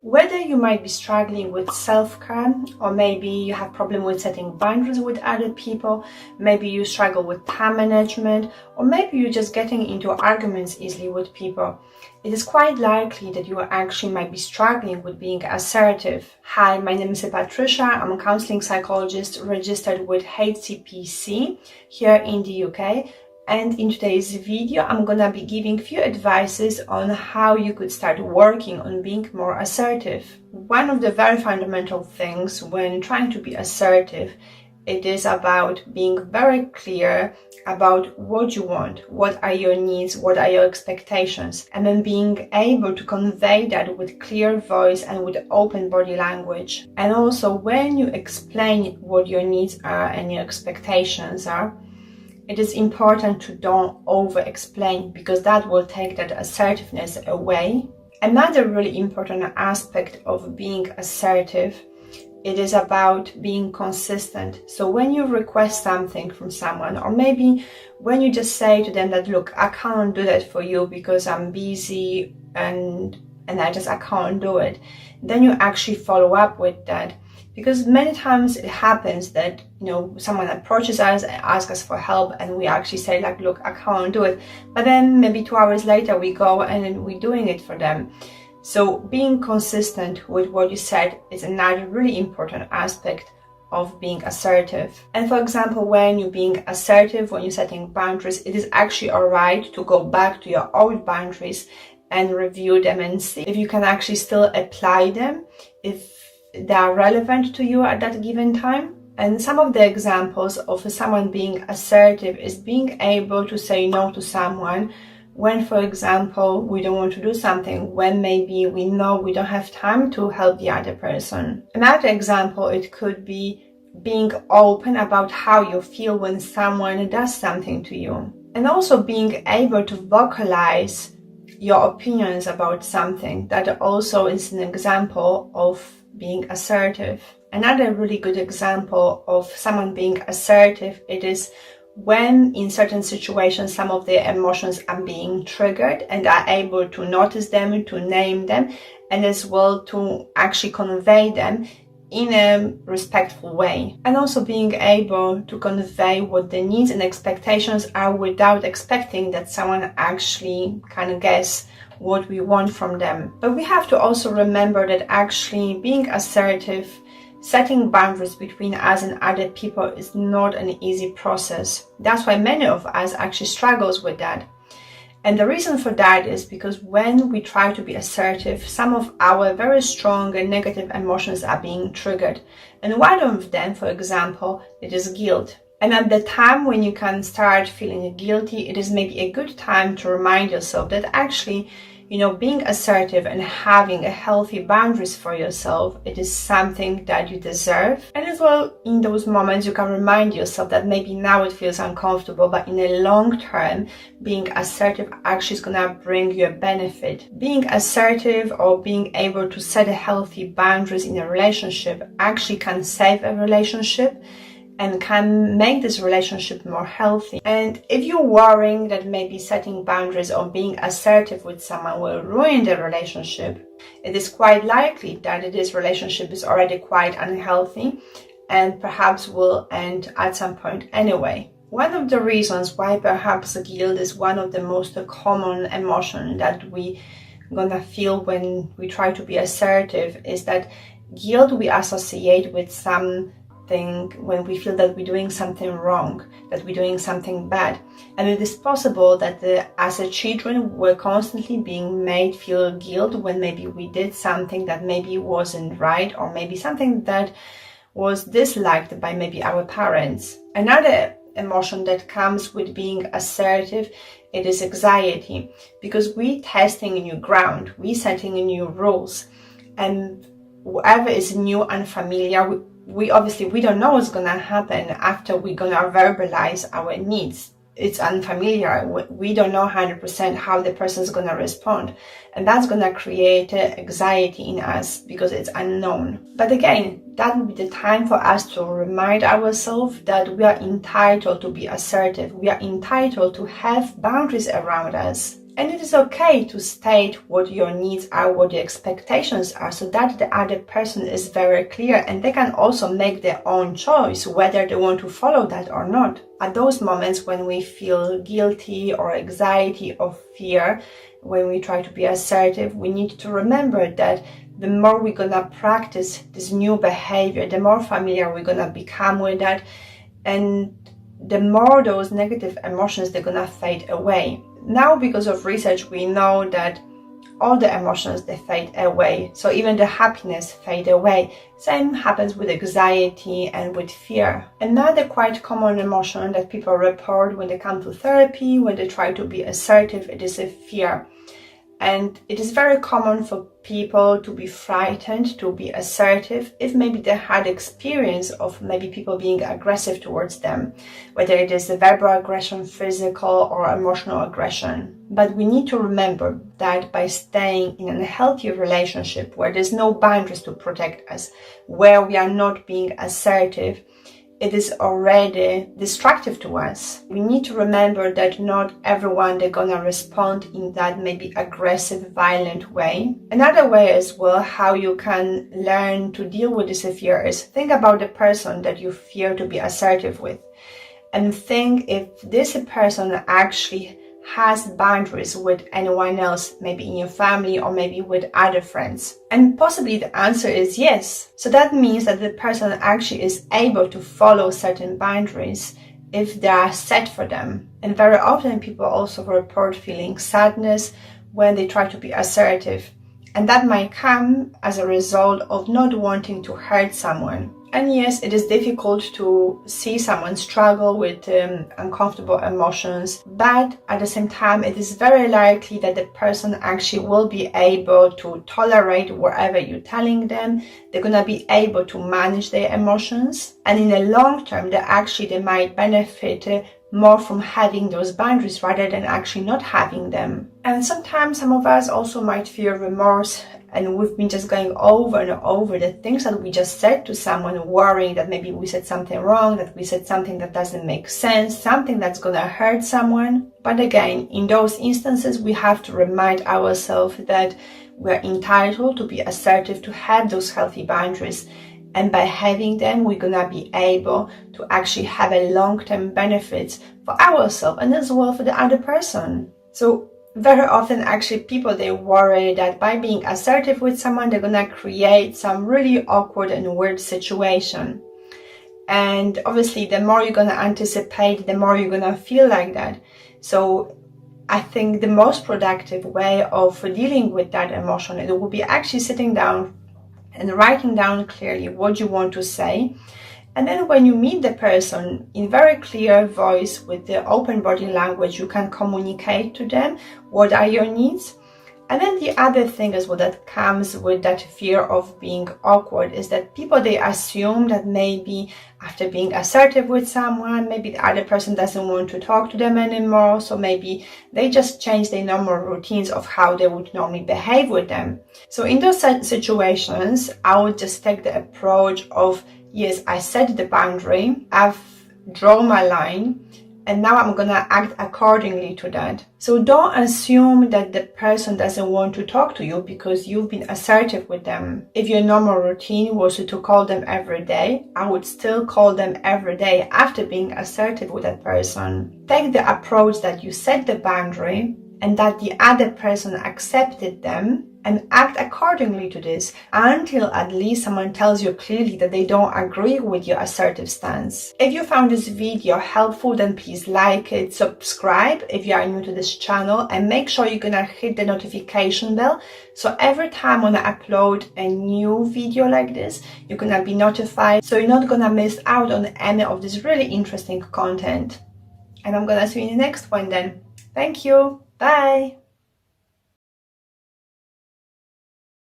Whether you might be struggling with self-care, or maybe you have problem with setting boundaries with other people, maybe you struggle with time management, or maybe you're just getting into arguments easily with people, it is quite likely that you actually might be struggling with being assertive. Hi, my name is Patricia. I'm a counseling psychologist registered with HCPC here in the UK. And in today's video, I'm gonna be giving few advices on how you could start working on being more assertive. One of the very fundamental things when trying to be assertive, it is about being very clear about what you want, what are your needs, what are your expectations, and then being able to convey that with clear voice and with open body language. And also when you explain what your needs are and your expectations are, it is important to don't over-explain because that will take that assertiveness away. Another really important aspect of being assertive, it is about being consistent. So when you request something from someone, or maybe when you just say to them that, look, I can't do that for you because I'm busy and I can't do it, then you actually follow up with that. Because many times it happens that, someone approaches us and asks us for help and we actually say like, look, I can't do it. But then maybe 2 hours later we go and we're doing it for them. So being consistent with what you said is another really important aspect of being assertive. And for example, when you're being assertive, when you're setting boundaries, it is actually alright to go back to your old boundaries and review them and see if you can actually still apply them, if they are relevant to you at that given time. And some of the examples of someone being assertive is being able to say no to someone when, for example, we don't want to do something, when maybe we know we don't have time to help the other person. Another example, it could be being open about how you feel when someone does something to you. And also being able to vocalize your opinions about something. That also is an example of being assertive. Another really good example of someone being assertive, it is when in certain situations some of their emotions are being triggered and are able to notice them, to name them, and as well to actually convey them in a respectful way. And also being able to convey what the needs and expectations are without expecting that someone actually kind of guess what we want from them. But we have to also remember that actually being assertive, setting boundaries between us and other people is not an easy process. That's why many of us actually struggles with that. And the reason for that is because when we try to be assertive, some of our very strong and negative emotions are being triggered. And one of them, for example, it is guilt. And at the time when you can start feeling guilty, it is maybe a good time to remind yourself that actually, being assertive and having a healthy boundaries for yourself, it is something that you deserve. And as well, in those moments, you can remind yourself that maybe now it feels uncomfortable, but in the long term, being assertive actually is gonna bring you a benefit. Being assertive or being able to set a healthy boundaries in a relationship actually can save a relationship and can make this relationship more healthy. And if you're worrying that maybe setting boundaries or being assertive with someone will ruin the relationship, it is quite likely that this relationship is already quite unhealthy and perhaps will end at some point anyway. One of the reasons why perhaps guilt is one of the most common emotion that we gonna feel when we try to be assertive is that guilt we associate with something when we feel that we're doing something wrong, that we're doing something bad. And it is possible that as a children we're constantly being made feel guilt when maybe we did something that maybe wasn't right, or maybe something that was disliked by maybe our parents. Another emotion that comes with being assertive, it is anxiety, because we're testing a new ground, we're setting new rules, and whatever is new and unfamiliar, we don't know what's gonna happen after we're gonna verbalize our needs. It's unfamiliar. We don't know 100% how the person's gonna respond, and that's gonna create anxiety in us because it's unknown. But again, that would be the time for us to remind ourselves that we are entitled to be assertive. We are entitled to have boundaries around us. And it is okay to state what your needs are, what the expectations are, so that the other person is very clear and they can also make their own choice whether they want to follow that or not. At those moments when we feel guilty or anxiety or fear, when we try to be assertive, we need to remember that the more we're gonna practice this new behavior, the more familiar we're gonna become with that, and the more those negative emotions, they're gonna fade away. Now, because of research, we know that all the emotions, they fade away. So even the happiness fade away. Same happens with anxiety and with fear. Another quite common emotion that people report when they come to therapy, when they try to be assertive, it is a fear. And it is very common for people to be frightened to be assertive if maybe they had experience of maybe people being aggressive towards them, whether it is a verbal aggression, physical or emotional aggression. But we need to remember that by staying in a healthy relationship where there's no boundaries to protect us, where we are not being assertive, it is already destructive to us. We need to remember that not everyone they're gonna respond in that maybe aggressive, violent way. Another way as well how you can learn to deal with this fear is think about the person that you fear to be assertive with, and think if this person actually has boundaries with anyone else, maybe in your family or maybe with other friends. And possibly the answer is yes. So that means that the person actually is able to follow certain boundaries if they are set for them. And very often people also report feeling sadness when they try to be assertive. And that might come as a result of not wanting to hurt someone. And yes, it is difficult to see someone struggle with uncomfortable emotions, but at the same time, it is very likely that the person actually will be able to tolerate whatever you're telling them. They're going to be able to manage their emotions. And in the long term, they might benefit more from having those boundaries rather than actually not having them. And sometimes some of us also might feel remorse, and we've been just going over and over the things that we just said to someone, worrying that maybe we said something wrong, that we said something that doesn't make sense, something that's gonna hurt someone. But again, in those instances, we have to remind ourselves that we're entitled to be assertive, to have those healthy boundaries. And by having them, we're gonna be able to actually have a long-term benefits for ourselves and as well for the other person. So very often actually people, they worry that by being assertive with someone, they're gonna create some really awkward and weird situation. And obviously the more you're gonna anticipate, the more you're gonna feel like that. So I think the most productive way of dealing with that emotion, it will be actually sitting down and writing down clearly what you want to say. And then when you meet the person in very clear voice with the open body language, you can communicate to them what are your needs. And then the other thing as well that comes with that fear of being awkward is that people, they assume that maybe after being assertive with someone, maybe the other person doesn't want to talk to them anymore. So maybe they just change their normal routines of how they would normally behave with them. So in those situations, I would just take the approach of, yes, I set the boundary, I've drawn my line, and now I'm gonna act accordingly to that. So don't assume that the person doesn't want to talk to you because you've been assertive with them. If your normal routine was to call them every day, I would still call them every day after being assertive with that person. Take the approach that you set the boundary and that the other person accepted them, and act accordingly to this until at least someone tells you clearly that they don't agree with your assertive stance. If you found this video helpful, then please like it, subscribe if you are new to this channel, and make sure you're gonna hit the notification bell so every time when I upload a new video like this, you're gonna be notified, so you're not gonna miss out on any of this really interesting content. And I'm gonna see you in the next one then. Thank you. Bye.